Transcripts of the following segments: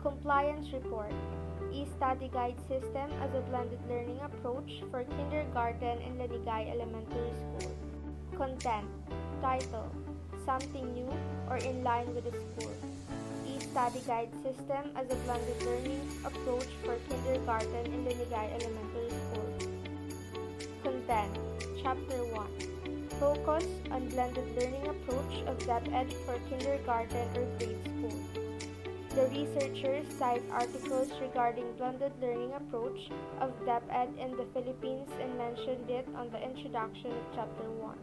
Compliance Report, e-Study Guide System as a Blended Learning Approach for Kindergarten in Lanigay Elementary School. Content, Title, Something New or in line with the school. E-Study Guide System as a Blended Learning Approach for Kindergarten in Lanigay Elementary School. Content, Chapter 1, Focus on Blended Learning Approach of DepEd for Kindergarten or Grade School. The researchers cite articles regarding blended learning approach of DepEd in the Philippines and mentioned it on the introduction of Chapter 1.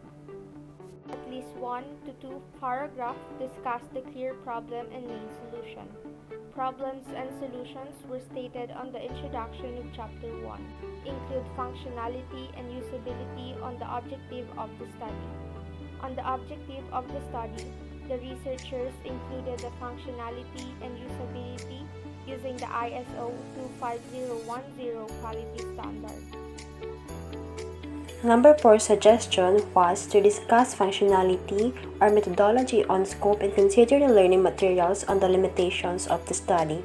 At least 1 to 2 paragraphs discuss the clear problem and main solution. Problems and solutions were stated on the introduction of Chapter 1, include functionality and usability on the objective of the study. On the objective of the study, the researchers included the functionality and usability using the ISO 25010 quality standard. Number 4 suggestion was to discuss functionality or methodology on scope and consider the learning materials on the limitations of the study.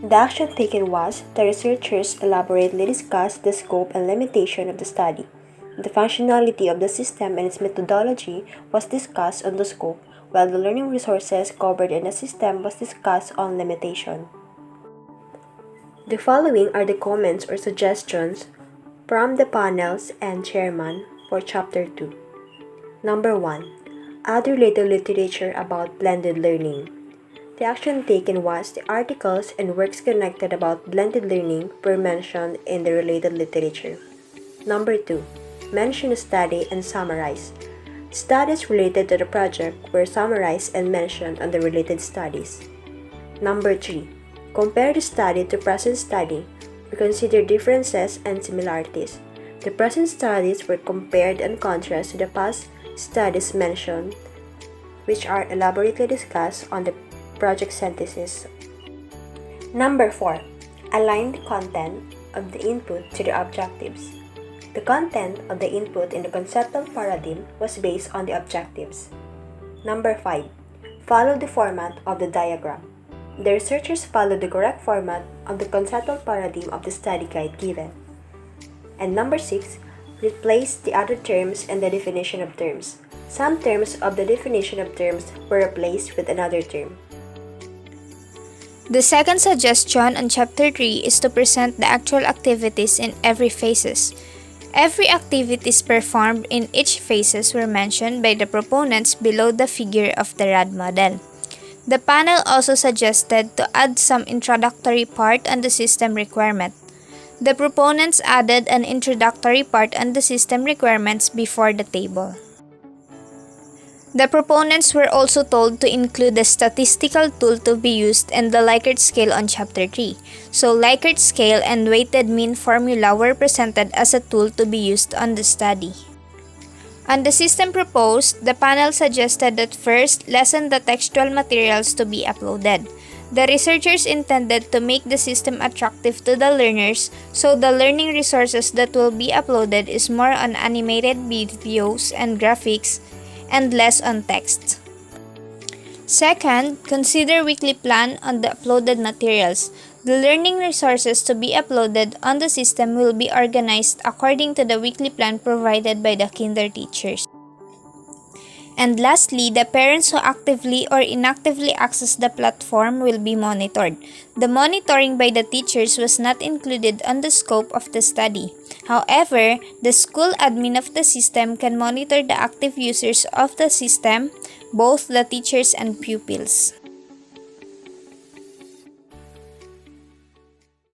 The action taken was the researchers elaborately discussed the scope and limitation of the study. The functionality of the system and its methodology was discussed on the scope, while the learning resources covered in the system was discussed on limitation. The following are the comments or suggestions from the panels and chairman for Chapter 2. Number 1. Add related literature about blended learning. The action taken was the articles and works connected about blended learning were mentioned in the related literature. Number 2. Mention a study and summarize. Studies related to the project were summarized and mentioned on the related studies. Number 3. Compare the study to present study. We consider differences and similarities. The present studies were compared and contrasted to the past studies mentioned, which are elaborately discussed on the project synthesis. Number 4. Align the content of the input to the objectives. The content of the input in the conceptual paradigm was based on the objectives. Number 5. Follow the format of the diagram. The researchers followed the correct format of the conceptual paradigm of the study guide given. And number 6. Replace the other terms and the definition of terms. Some terms of the definition of terms were replaced with another term. The second suggestion on Chapter 3 is to present the actual activities in every phases. Every activities performed in each phases were mentioned by the proponents below the figure of the RAD model. The panel also suggested to add some introductory part on the system requirement. The proponents added an introductory part on the system requirements before the table. The proponents were also told to include the statistical tool to be used and the Likert scale on Chapter 3. So Likert scale and weighted mean formula were presented as a tool to be used on the study. On the system proposed, the panel suggested that first, lessen the textual materials to be uploaded. The researchers intended to make the system attractive to the learners, so the learning resources that will be uploaded is more on animated videos and graphics, and less on text. Second, consider weekly plan on the uploaded materials. The learning resources to be uploaded on the system will be organized according to the weekly plan provided by the kinder teachers. And lastly, the parents who actively or inactively access the platform will be monitored. The monitoring by the teachers was not included on the scope of the study. However, the school admin of the system can monitor the active users of the system, both the teachers and pupils.